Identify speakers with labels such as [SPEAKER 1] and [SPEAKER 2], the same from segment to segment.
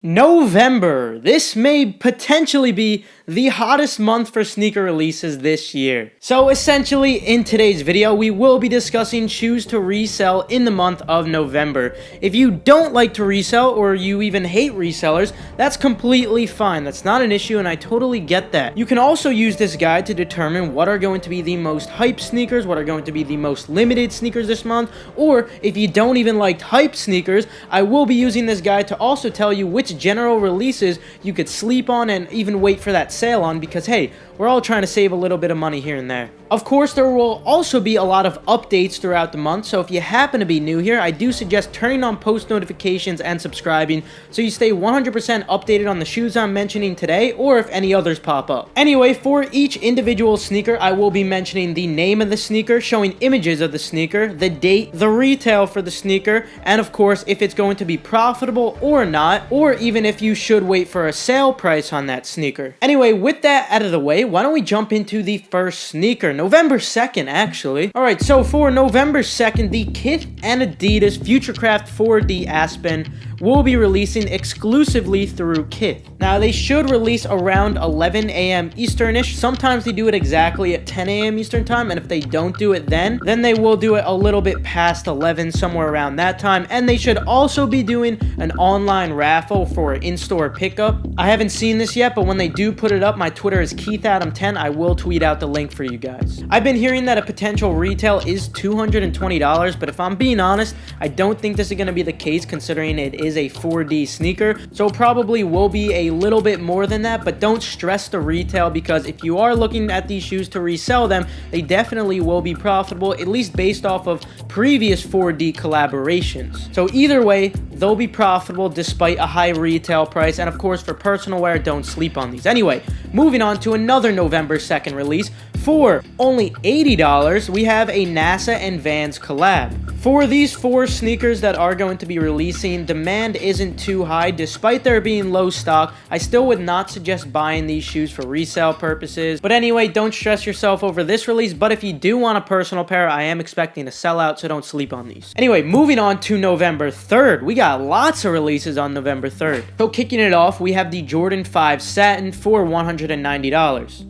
[SPEAKER 1] November. This may potentially be the hottest month for sneaker releases this year. So essentially, in today's video, we will be discussing shoes to resell in the month of November. If you don't like to resell or you even hate resellers, that's completely fine. That's not an issue and I totally get that. You can also use this guide to determine what are going to be the most hype sneakers, what are going to be the most limited sneakers this month, or if you don't even like hype sneakers, I will be using this guide to also tell you which general releases you could sleep on and even wait for that sale on, because hey, we're all trying to save a little bit of money here and there. Of course, there will also be a lot of updates throughout the month, so if you happen to be new here, I do suggest turning on post notifications and subscribing so you stay 100% updated on the shoes I'm mentioning today, or if any others pop up. Anyway, for each individual sneaker, I will be mentioning the name of the sneaker, showing images of the sneaker, the date, the retail for the sneaker, and of course, if it's going to be profitable or not, or even if you should wait for a sale price on that sneaker. Anyway, with that out of the way, why don't we jump into the first sneaker? November 2nd, actually. Alright, so for November 2nd, the Kith and Adidas Futurecraft 4D Aspen will be releasing exclusively through Kith. Now, they should release around 11 a.m. Easternish. Sometimes they do it exactly at 10 a.m. Eastern time, and if they don't do it then they will do it a little bit past 11, somewhere around that time, and they should also be doing an online raffle for in-store pickup. I haven't seen this yet, but when they do put it up, my Twitter is KeithAdam10. I will tweet out the link for you guys. I've been hearing that a potential retail is $220, but if I'm being honest, I don't think this is going to be the case considering it is a 4D sneaker, so probably will be a little bit more than that, but don't stress the retail, because if you are looking at these shoes to resell them, they definitely will be profitable, at least based off of previous 4D collaborations. So either way, they'll be profitable despite a high retail price, and of course for personal wear, don't sleep on these. Anyway, moving on to another November 2nd release. For only $80, we have a NASA and Vans collab. For these four sneakers that are going to be releasing, demand isn't too high. Despite there being low stock, I still would not suggest buying these shoes for resale purposes. But anyway, don't stress yourself over this release, but if you do want a personal pair, I am expecting a sellout, so don't sleep on these. Anyway, moving on to November 3rd. We got lots of releases on November 3rd. So kicking it off, we have the Jordan 5 Satin for $190.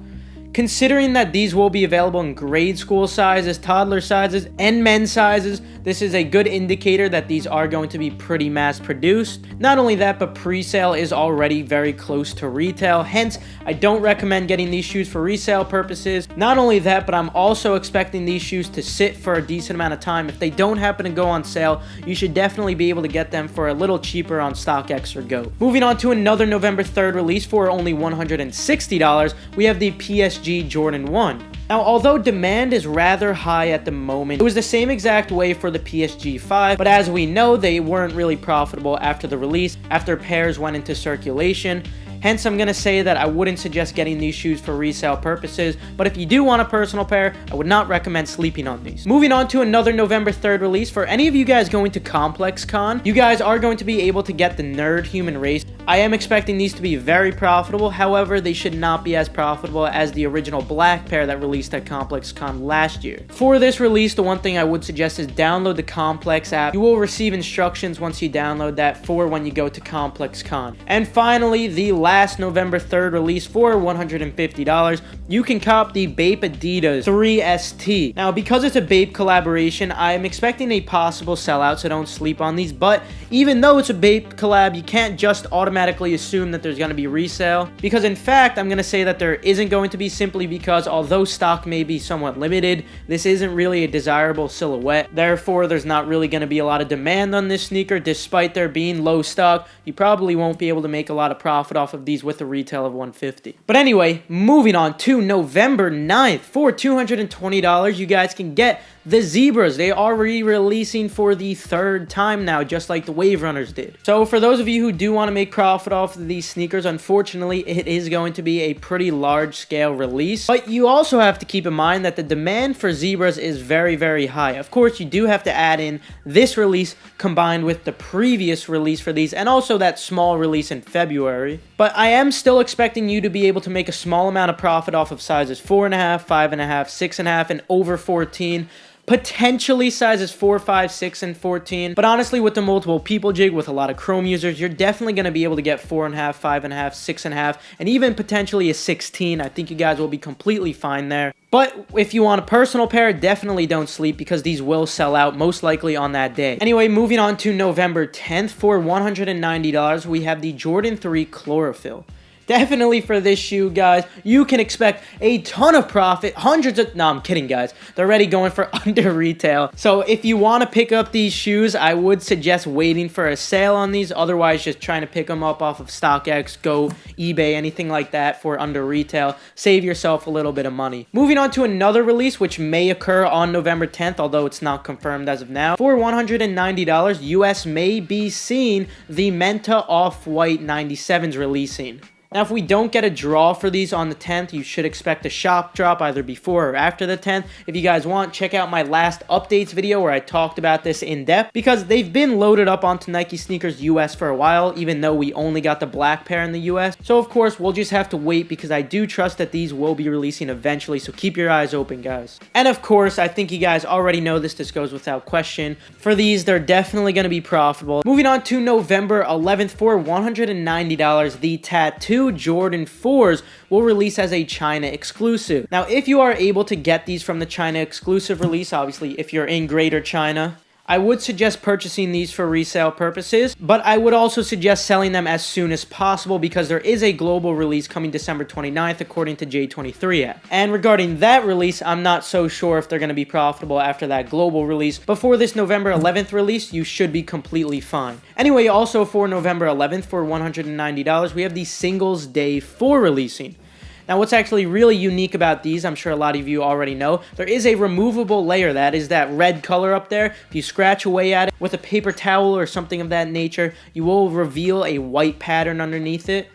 [SPEAKER 1] Considering that these will be available in grade school sizes, toddler sizes, and men's sizes, this is a good indicator that these are going to be pretty mass produced. Not only that, but pre-sale is already very close to retail. Hence, I don't recommend getting these shoes for resale purposes. Not only that, but I'm also expecting these shoes to sit for a decent amount of time. If they don't happen to go on sale, you should definitely be able to get them for a little cheaper on StockX or Go. Moving on to another November 3rd release for only $160, we have the Psg Jordan One. Now, although demand is rather high at the moment, it was the same exact way for the Psg 5, but as we know, they weren't really profitable after the release, after pairs went into circulation. Hence, I'm going to say that I wouldn't suggest getting these shoes for resale purposes, but if you do want a personal pair, I would not recommend sleeping on these. Moving on to another November 3rd release. For any of you guys going to Complex Con, you guys are going to be able to get the Nerd Human Race. I am expecting these to be very profitable, however, they should not be as profitable as the original black pair that released at Complex Con last year. For this release, the one thing I would suggest is download the Complex app. You will receive instructions once you download that for when you go to Complex Con. And finally, the last November 3rd release for $150, you can cop the Bape Adidas 3ST. Now, because it's a Bape collaboration, I'm expecting a possible sellout, so don't sleep on these, but even though it's a Bape collab, you can't just automatically assume that there's going to be resale, because in fact, I'm going to say that there isn't going to be, simply because although stock may be somewhat limited, this isn't really a desirable silhouette. Therefore, there's not really going to be a lot of demand on this sneaker. Despite there being low stock, you probably won't be able to make a lot of profit off of these with a retail of $150. But anyway, moving on to November 9th. For $220, you guys can get the Zebras. They are re-releasing for the third time now, just like the Wave Runners did. So for those of you who do want to make profit off of these sneakers, unfortunately, it is going to be a pretty large-scale release. But you also have to keep in mind that the demand for Zebras is very, very high. Of course, you do have to add in this release combined with the previous release for these, and also that small release in February. But I am still expecting you to be able to make a small amount of profit off of sizes 4.5, 5.5, 6.5, and over 14. potentially sizes 4, 5, 6, and 14. But honestly, with the multiple people jig, with a lot of Chrome users, you're definitely going to be able to get 4.5, 5.5, 6.5, and even potentially a 16. I think you guys will be completely fine there. But if you want a personal pair, definitely don't sleep because these will sell out most likely on that day. Anyway, moving on to November 10th, for $190, we have the Jordan 3 Chlorophyll. Definitely for this shoe, guys, you can expect a ton of profit, hundreds of... No, I'm kidding, guys. They're already going for under retail. So if you want to pick up these shoes, I would suggest waiting for a sale on these. Otherwise, just trying to pick them up off of StockX, Go, eBay, anything like that for under retail. Save yourself a little bit of money. Moving on to another release, which may occur on November 10th, although it's not confirmed as of now. For $190, US may be seeing the Mendte Off-White 97s releasing. Now, if we don't get a draw for these on the 10th, you should expect a shop drop either before or after the 10th. If you guys want, check out my last updates video where I talked about this in depth because they've been loaded up onto Nike sneakers US for a while, even though we only got the black pair in the US. So, of course, we'll just have to wait because I do trust that these will be releasing eventually, so keep your eyes open, guys. And, of course, I think you guys already know this. This goes without question. For these, they're definitely going to be profitable. Moving on to November 11th, for $190, the Tattoo Jordan 4s will release as a China exclusive. Now, if you are able to get these from the China exclusive release, obviously if you're in Greater China, I would suggest purchasing these for resale purposes, but I would also suggest selling them as soon as possible because there is a global release coming December 29th according to J23 app. And regarding that release, I'm not so sure if they're going to be profitable after that global release. Before this November 11th release, you should be completely fine. Anyway, also for November 11th, for $190, we have the Singles Day 4 releasing. Now, what's actually really unique about these, I'm sure a lot of you already know, there is a removable layer, that is that red color up there. If you scratch away at it with a paper towel or something of that nature, you will reveal a white pattern underneath it.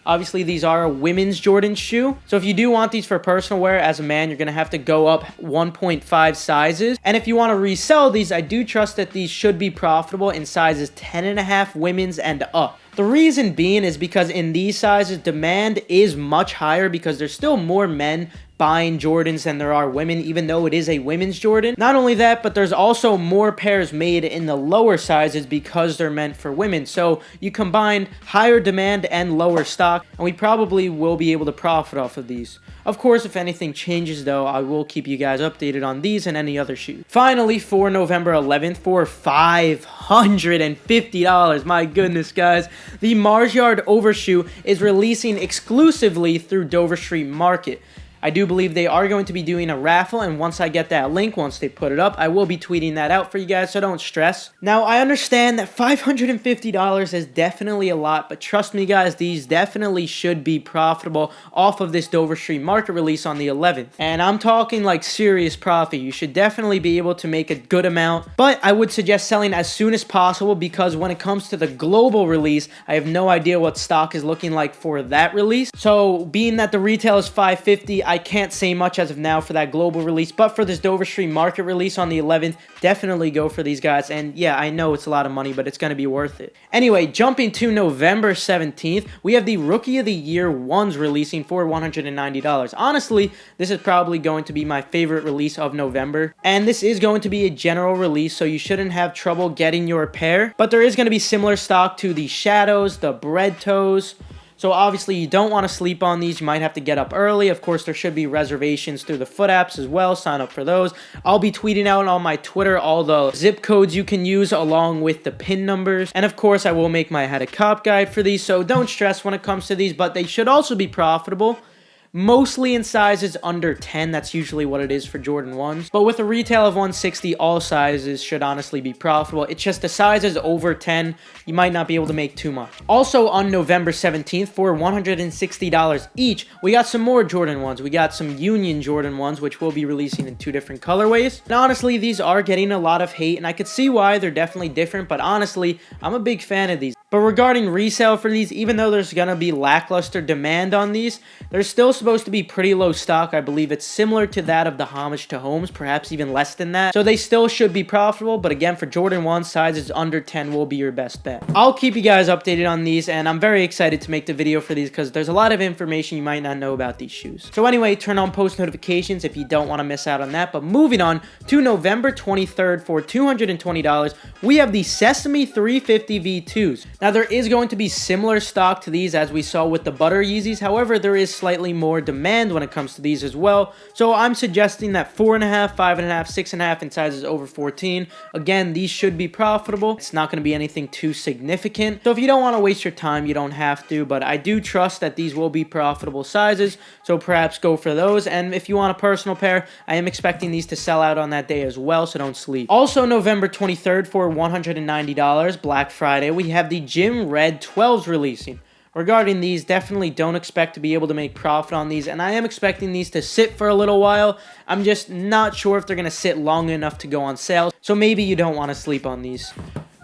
[SPEAKER 1] Obviously, these are a women's Jordan shoe. So if you do want these for personal wear as a man, you're going to have to go up 1.5 sizes. And if you want to resell these, I do trust that these should be profitable in sizes 10.5 women's and up. The reason being is because in these sizes, demand is much higher because there's still more men buying Jordans than there are women, even though it is a women's Jordan. Not only that, but there's also more pairs made in the lower sizes because they're meant for women. So you combine higher demand and lower stock, and we probably will be able to profit off of these. Of course, if anything changes though, I will keep you guys updated on these and any other shoes. Finally, for November 11th, for $550, my goodness guys, the Mars Yard Overshoe is releasing exclusively through Dover Street Market. I do believe they are going to be doing a raffle, and once I get that link, once they put it up, I will be tweeting that out for you guys, so don't stress. Now, I understand that $550 is definitely a lot, but trust me guys, these definitely should be profitable off of this Dover Street Market release on the 11th. And I'm talking like serious profit. You should definitely be able to make a good amount, but I would suggest selling as soon as possible because when it comes to the global release, I have no idea what stock is looking like for that release. So being that the retail is $550, I can't say much as of now for that global release, but for this Dover Street Market release on the 11th, definitely go for these guys. And yeah, I know it's a lot of money, but it's going to be worth it. Anyway, jumping to November 17th, we have the Rookie of the Year ones releasing for $190. Honestly, this is probably going to be my favorite release of November, and this is going to be a general release, so you shouldn't have trouble getting your pair, but there is going to be similar stock to the Shadows, the Bread Toes. So obviously you don't want to sleep on these. You might have to get up early. Of course, there should be reservations through the foot apps as well. Sign up for those. I'll be tweeting out on my Twitter all the zip codes you can use along with the pin numbers. And of course, I will make my How to Cop guide for these. So don't stress when it comes to these, but they should also be profitable. Mostly in sizes under 10, that's usually what it is for Jordan 1s. But with a retail of $160, all sizes should honestly be profitable. It's just the sizes over 10, you might not be able to make too much. Also on November 17th, for $160 each, we got some more Jordan 1s. We got some Union Jordan 1s, which we'll be releasing in 2 different colorways. And honestly, these are getting a lot of hate, and I could see why. They're definitely different, but honestly, I'm a big fan of these. But regarding resale for these, even though there's going to be lackluster demand on these, there's still supposed to be pretty low stock. I believe it's similar to that of the Homage to Homes, perhaps even less than that. So they still should be profitable, but again, for Jordan 1, sizes under 10 will be your best bet. I'll keep you guys updated on these, and I'm very excited to make the video for these because there's a lot of information you might not know about these shoes. So anyway, turn on post notifications if you don't want to miss out on that. But moving on to November 23rd for $220, we have the Sesame 350 V2s. Now, there is going to be similar stock to these as we saw with the Butter Yeezys. However, there is slightly more demand when it comes to these as well. So I'm suggesting that 4.5, 5.5, 6.5 in sizes over 14. Again, these should be profitable. It's not going to be anything too significant. So if you don't want to waste your time, you don't have to. But I do trust that these will be profitable sizes. So perhaps go for those. And if you want a personal pair, I am expecting these to sell out on that day as well. So don't sleep. Also, November 23rd for $190, Black Friday, we have the Gym Red 12s releasing. Regarding these, definitely don't expect to be able to make profit on these, and I am expecting these to sit for a little while. I'm just not sure if they're going to sit long enough to go on sale, so maybe you don't want to sleep on these.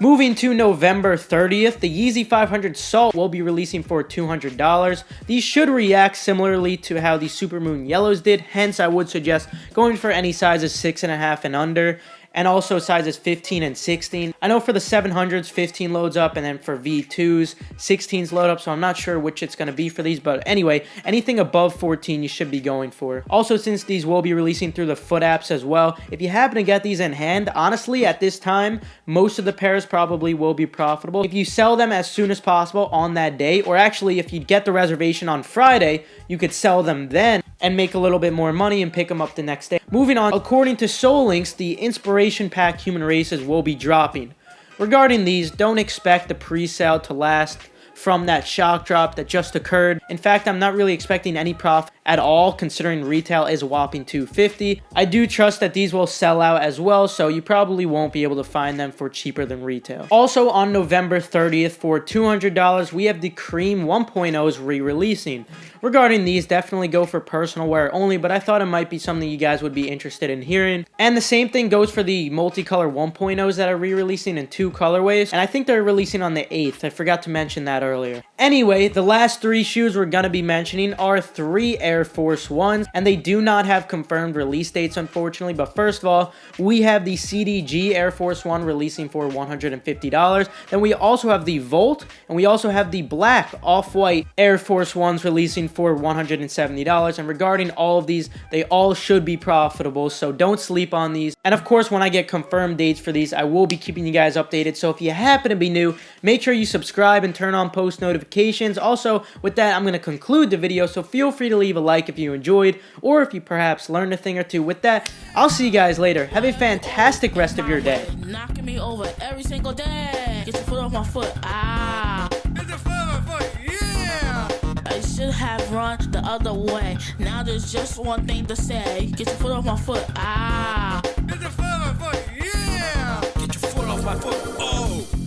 [SPEAKER 1] Moving to November 30th, the Yeezy 500 Salt will be releasing for $200. These should react similarly to how the Supermoon Yellows did, hence I would suggest going for any sizes 6.5 and under. And also sizes 15 and 16. I know for the 700s, 15 loads up, and then for V2s, 16s load up, so I'm not sure which it's going to be for these, but anyway, anything above 14 you should be going for. Also, since these will be releasing through the foot apps as well, if you happen to get these in hand, honestly, at this time, most of the pairs probably will be profitable. If you sell them as soon as possible on that day, or actually, if you get the reservation on Friday, you could sell them then and make a little bit more money and pick them up the next day. Moving on, according to Soul Links, the Inspiration Pack Human Races will be dropping. Regarding these, don't expect the pre-sale to last from that shock drop that just occurred. In fact, I'm not really expecting any profit at all, considering retail is a whopping $250. I do trust that these will sell out as well, so you probably won't be able to find them for cheaper than retail. Also, on November 30th for $200, we have the Cream 1.0s re-releasing. Regarding these, definitely go for personal wear only, but I thought it might be something you guys would be interested in hearing. And the same thing goes for the multicolor 1.0s that are re-releasing in 2 colorways, and I think they're releasing on the 8th. I forgot to mention that earlier. Anyway, the last 3 shoes we're gonna be mentioning are 3 Air Force Ones, and they do not have confirmed release dates, unfortunately. But first of all, we have the Cdg Air Force One releasing for $150. Then we also have the Volt, and we also have the black off-white Air Force Ones releasing for $170. And regarding all of these, they all should be profitable, so don't sleep on these. And of course, when I get confirmed dates for these, I will be keeping you guys updated. So if you happen to be new, make sure you subscribe and turn on post notifications. Also, with that, I'm going to conclude the video, so feel free to leave a like if you enjoyed, or if you perhaps learned a thing or two. With that, I'll see you guys later. Have a fantastic rest of your day.
[SPEAKER 2] Knocking me over every single day. Get your foot off my foot. Ah. Get your foot off my foot. Yeah. I should have run the other way. Now there's just one thing to say. Get your foot off my foot. Ah. Get your foot off my foot. Yeah. Get your foot off my foot. Oh.